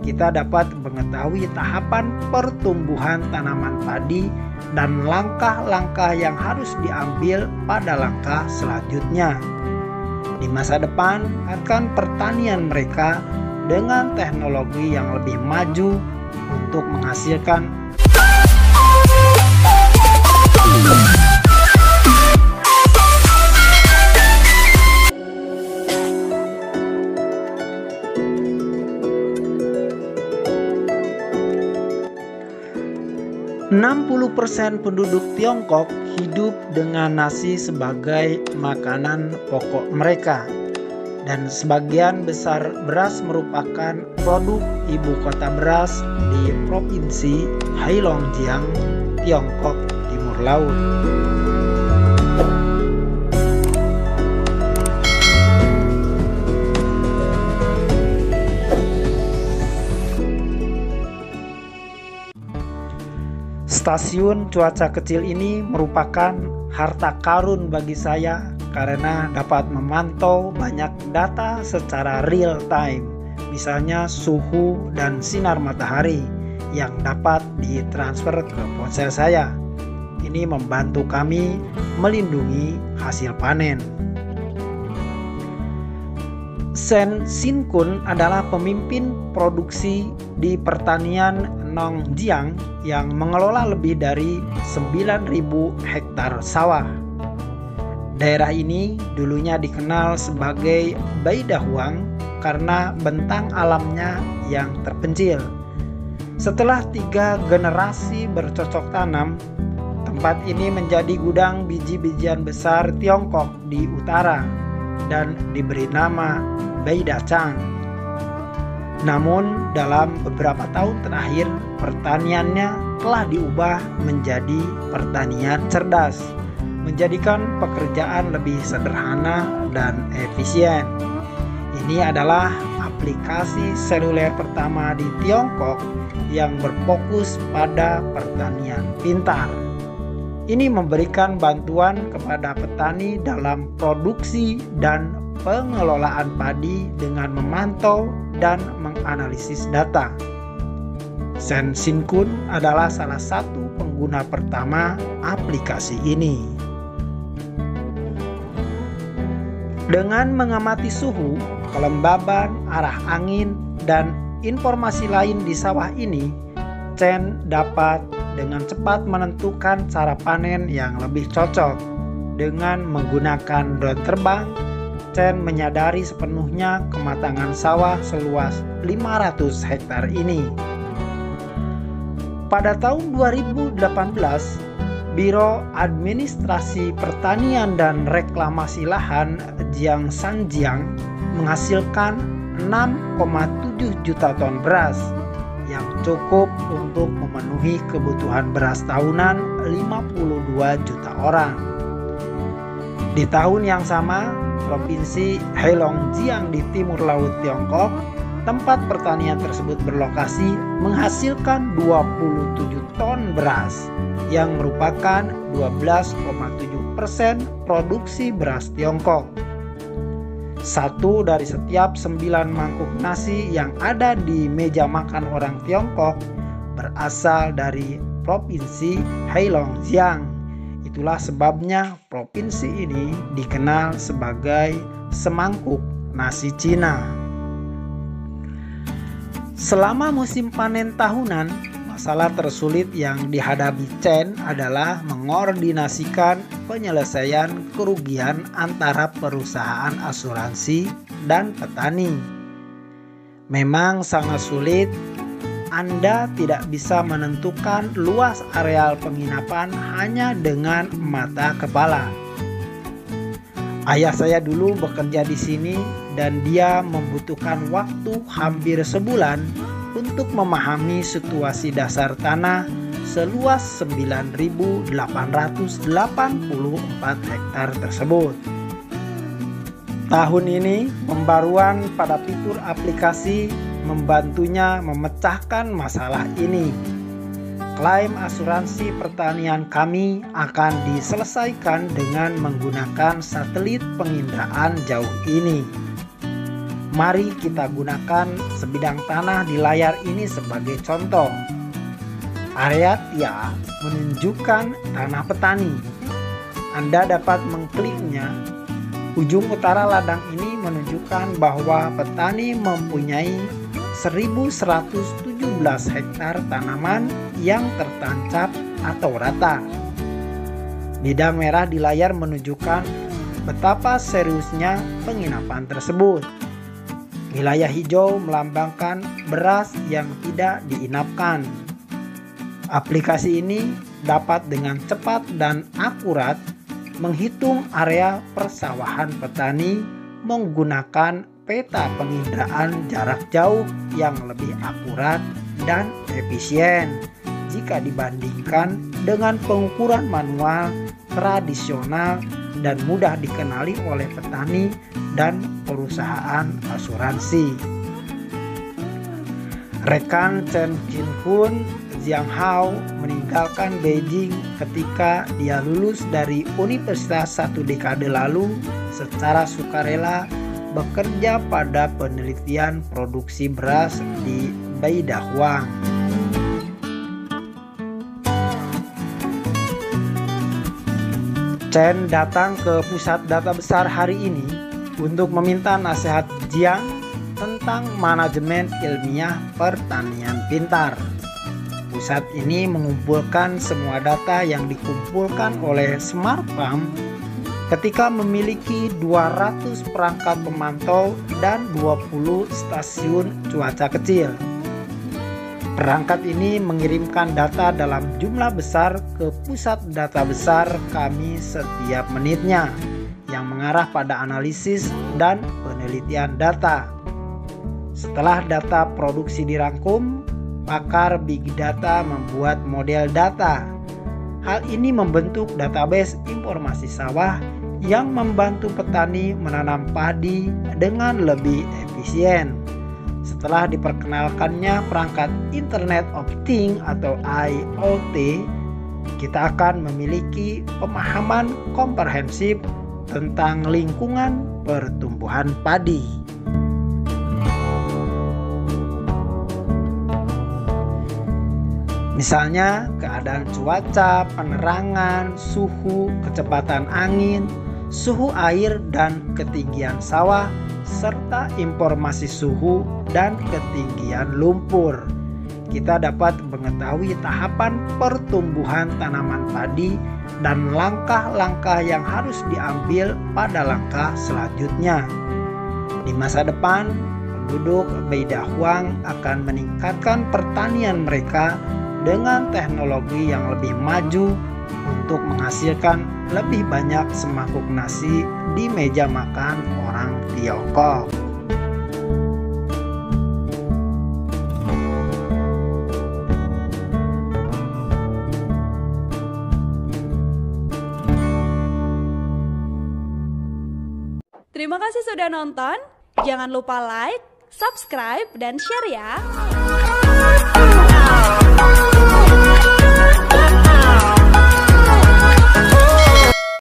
kita dapat mengetahui tahapan pertumbuhan tanaman padi dan langkah-langkah yang harus diambil pada langkah selanjutnya. Di masa depan akan pertanian mereka dengan teknologi yang lebih maju untuk menghasilkan 60% penduduk Tiongkok hidup dengan nasi sebagai makanan pokok mereka, dan sebagian besar beras merupakan produk ibu kota beras di Provinsi Heilongjiang, Tiongkok Timur Laut. Stasiun cuaca kecil ini merupakan harta karun bagi saya karena dapat memantau banyak data secara real time, misalnya suhu dan sinar matahari yang dapat ditransfer ke ponsel saya. Ini membantu kami melindungi hasil panen. Shen Xin-kun adalah pemimpin produksi di pertanian Nongjiang yang mengelola lebih dari 9.000 hektar sawah. Daerah ini dulunya dikenal sebagai Baidahuang karena bentang alamnya yang terpencil. Setelah 3 generasi bercocok tanam, tempat ini menjadi gudang biji-bijian besar Tiongkok di utara dan diberi nama Baidachang. Namun dalam beberapa tahun terakhir pertaniannya telah diubah menjadi pertanian cerdas, menjadikan pekerjaan lebih sederhana dan efisien. Ini adalah aplikasi seluler pertama di Tiongkok yang berfokus pada pertanian pintar. Ini memberikan bantuan kepada petani dalam produksi dan pengelolaan padi dengan memantau dan menganalisis data. Shen Xin-kun adalah salah satu pengguna pertama aplikasi ini. Dengan mengamati suhu, kelembaban, arah angin, dan informasi lain di sawah ini, Chen dapat dengan cepat menentukan cara panen yang lebih cocok. Dengan menggunakan drone terbang, Chen menyadari sepenuhnya kematangan sawah seluas 500 hektar ini. Pada tahun 2018, Biro Administrasi Pertanian dan Reklamasi Lahan Jiangsanjiang menghasilkan 6,7 juta ton beras yang cukup untuk memenuhi kebutuhan beras tahunan 52 juta orang. Di tahun yang sama, Provinsi Heilongjiang di timur laut Tiongkok, tempat pertanian tersebut berlokasi, menghasilkan 27 ton beras yang merupakan 12,7% produksi beras Tiongkok. 1 dari setiap 9 mangkuk nasi yang ada di meja makan orang Tiongkok berasal dari Provinsi Heilongjiang. Itulah sebabnya provinsi ini dikenal sebagai semangkuk nasi Cina. Selama musim panen tahunan, masalah tersulit yang dihadapi Chen adalah mengordinasikan penyelesaian kerugian antara perusahaan asuransi dan petani. Memang sangat sulit. Anda tidak bisa menentukan luas areal penginapan hanya dengan mata kepala. Ayah saya dulu bekerja di sini dan dia membutuhkan waktu hampir sebulan untuk memahami situasi dasar tanah seluas 9.884 hektar tersebut. Tahun ini, pembaruan pada fitur aplikasi membantunya memecahkan masalah ini. Klaim asuransi pertanian kami akan diselesaikan dengan menggunakan satelit penginderaan jauh ini. Mari kita gunakan sebidang tanah di layar ini sebagai contoh. Area TIA menunjukkan tanah petani. Anda dapat mengkliknya. Ujung utara ladang ini menunjukkan bahwa petani mempunyai 1117 hektar tanaman yang tertancap atau rata. Bidang merah di layar menunjukkan betapa seriusnya penginapan tersebut. Wilayah hijau melambangkan beras yang tidak diinapkan. Aplikasi ini dapat dengan cepat dan akurat menghitung area persawahan petani menggunakan peta penginderaan jarak jauh yang lebih akurat dan efisien jika dibandingkan dengan pengukuran manual tradisional dan mudah dikenali oleh petani dan perusahaan asuransi. Rekan Chen Jin-hun Jianghao meninggalkan Beijing ketika dia lulus dari universitas 1 dekade lalu secara sukarela bekerja pada penelitian produksi beras di Beidahuang. Chen datang ke pusat data besar hari ini untuk meminta nasihat Jiang tentang manajemen ilmiah pertanian pintar. Pusat ini mengumpulkan semua data yang dikumpulkan oleh Smart Farm ketika memiliki 200 perangkat pemantau dan 20 stasiun cuaca kecil. Perangkat ini mengirimkan data dalam jumlah besar ke pusat data besar kami setiap menitnya yang mengarah pada analisis dan penelitian data. Setelah data produksi dirangkum, pakar Big Data membuat model data. Hal ini membentuk database informasi sawah yang membantu petani menanam padi dengan lebih efisien. Setelah diperkenalkannya perangkat Internet of Things atau IoT, kita akan memiliki pemahaman komprehensif tentang lingkungan pertumbuhan padi. Misalnya keadaan cuaca, penerangan, suhu, kecepatan angin, suhu air dan ketinggian sawah, serta informasi suhu dan ketinggian lumpur. Kita dapat mengetahui tahapan pertumbuhan tanaman padi dan langkah-langkah yang harus diambil pada langkah selanjutnya. Di masa depan, penduduk Beidahuang akan meningkatkan pertanian mereka dengan teknologi yang lebih maju untuk menghasilkan lebih banyak semangkuk nasi di meja makan orang Tiongkok. Terima kasih sudah nonton. Jangan lupa like, subscribe, dan share ya.